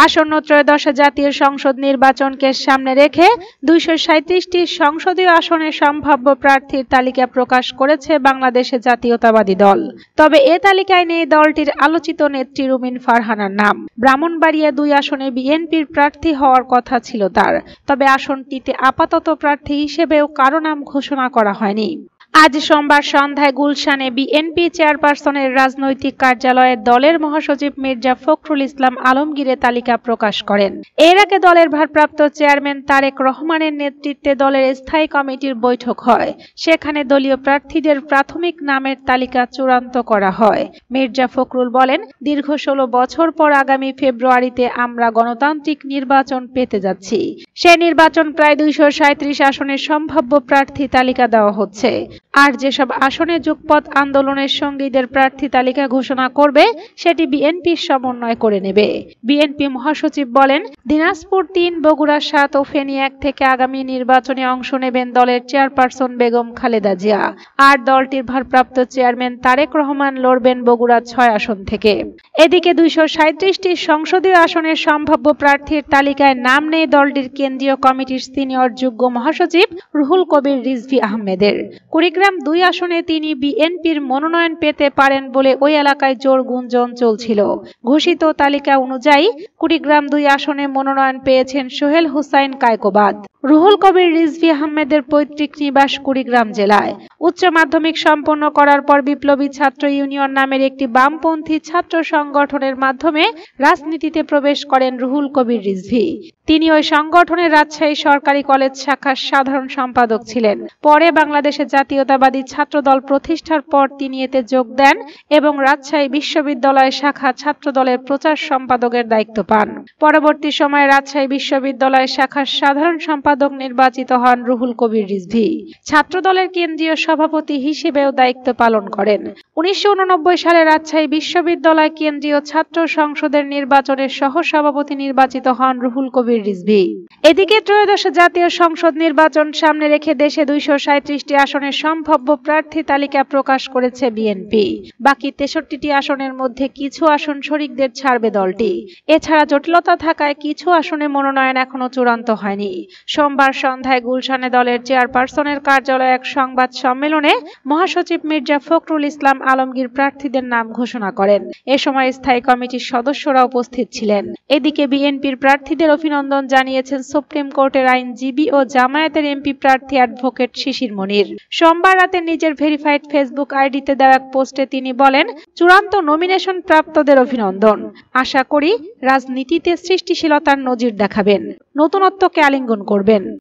আসন্ন ত্রয়োদশ জাতীয় সংসদ নির্বাচনকে সামনে রেখে 237টি সংসদীয় আসনের সম্ভাব্য প্রার্থীর তালিকা প্রকাশ করেছে বাংলাদেশ জাতীয়তাবাদী দল। তবে এ তালিকায় নেই দলটির আলোচিত নেত্রী রুমিন ফারহানার নাম। ব্রাহ্মণবাড়িয়া 2 আসনে বিএনপির প্রার্থী হওয়ার কথা ছিল তার, তবে আসনটিতে আপাতত প্রার্থী হিসেবেও কারো নাম ঘোষণা করা হয়নি। আজ সোমবার সন্ধ্যায় গুলশানে বিএনপি চেয়ারপারসনের রাজনৈতিক কার্যালয়ে দলের মহাসচিব মির্জা ফখরুল ইসলাম আলমগীর তালিকা প্রকাশ করেন। এর আগে দলের ভারপ্রাপ্ত চেয়ারম্যান তারেক রহমানের নেতৃত্বে দলের স্থায়ী কমিটির বৈঠক হয়। সেখানে দলীয় প্রার্থীদের প্রাথমিক নামের তালিকা চূড়ান্ত করা হয়। মির্জা ফখরুল বলেন, দীর্ঘ 16 বছর পর আগামী ফেব্রুয়ারিতে আমরা গণতান্ত্রিক নির্বাচন পেতে যাচ্ছি। সে নির্বাচন প্রায় 237 আসনের সম্ভাব্য প্রার্থী তালিকা দেওয়া হচ্ছে। আর যেসব আসনে যুগপৎ আন্দোলনের সঙ্গীদের প্রার্থী তালিকা ঘোষণা করবে সেটি বিএনপির সমন্বয় করে নেবে। বিএনপি মহাসচিব বলেন, দিনাজপুর 3, বগুড়া 7 ও ফেনী 1 থেকে আগামী নির্বাচনে অংশ নেবেন দলের চেয়ারপারসন বেগম খালেদা জিয়া। আর দলটির ভারপ্রাপ্ত চেয়ারম্যান তারেক রহমান লড়বেন বগুড়া 6 আসন থেকে। এদিকে 237টি সংসদীয় আসনের সম্ভাব্য প্রার্থীর তালিকায় নাম নেই দলটির কেন্দ্রীয় কমিটির সিনিয়র যুগ্ম মহাসচিব রুহুল কবির রিজভী আহমেদের। কুড়িগ্রাম 2 আসনে তিনি বিএনপির মনোনয়ন পেতে পারেন বলে ওই এলাকায় জোর গুঞ্জন চলছিল। ঘোষিত তালিকা অনুযায়ী কুড়িগ্রাম 2 আসনে মনোনয়ন পেয়েছেন সোহেল হুসাইন কায়কোবাদ। রুহুল কবির রিজভী আহমেদের পৈতৃক নিবাস কুড়িগ্রাম জেলায়। উচ্চ মাধ্যমিক সম্পন্ন করার পর বিপ্লবী ছাত্র ইউনিয়ন নামের একটি বামপন্থী ছাত্র সংগঠনের মাধ্যমে রাজনীতিতে প্রবেশ করেন রুহুল কবির রিজভী। তিনি ওই সংগঠনের রাজশাহী সরকারি কলেজ শাখার সাধারণ সম্পাদক ছিলেন। পরে বাংলাদেশের জাতীয়তাবাদী ছাত্রদল প্রতিষ্ঠার পর তিনি এতে যোগ দেন এবং রাজশাহী বিশ্ববিদ্যালয় শাখা ছাত্রদলের প্রচার সম্পাদকের দায়িত্ব পান। পরবর্তী সময়ে রাজশাহী বিশ্ববিদ্যালয় শাখার সাধারণ সম্পাদক নির্বাচিত হন রুহুল কবির রিজভী। ছাত্রদলের কেন্দ্রীয় সভাপতি হিসেবেও দায়িত্ব পালন করেন। 1989 সালে রাজশাহী বিশ্ববিদ্যালয় কেন্দ্রীয় ছাত্র সংসদের নির্বাচনের সহসভাপতি নির্বাচিত হন রুহুল কবির রিজভী। এদিকে ত্রয়োদশ জাতীয় সংসদ নির্বাচন সামনে রেখে দেশে 237টি আসনের সম্ভাব্য প্রার্থী তালিকা প্রকাশ করেছে বিএনপি। বাকি 63টি আসনের মধ্যে কিছু আসন শরিকদের ছাড়বে দলটি। এছাড়া জটিলতা থাকায় কিছু আসনে মনোনয়ন এখনো চূড়ান্ত হয়নি। সোমবার সন্ধ্যায় গুলশানে দলের চেয়ারপারসনের কার্যালয়ে এক সংবাদ সম্মেলনে মহাসচিব মির্জা ফখরুল ইসলাম আলমগীর প্রার্থীদের নাম ঘোষণা করেন। এ সময় স্থায়ী কমিটির সদস্যরা উপস্থিত ছিলেন। এদিকে বিএনপির প্রার্থীদের অভিনন্দন জানিয়েছেন সুপ্রিম কোর্টের আইনজীবী ও জামায়াতের এমপি প্রার্থী অ্যাডভোকেট শিশির মনির। সোমবার রাতে নিজের ভেরিফাইড ফেসবুক আইডিতে দেওয়া এক পোস্টে তিনি বলেন, চূড়ান্ত নমিনেশন প্রাপ্তদের অভিনন্দন। আশা করি রাজনীতিতে সৃষ্টিশীলতার নজির দেখাবেন, নতুনত্বকে আলিঙ্গন করবেন।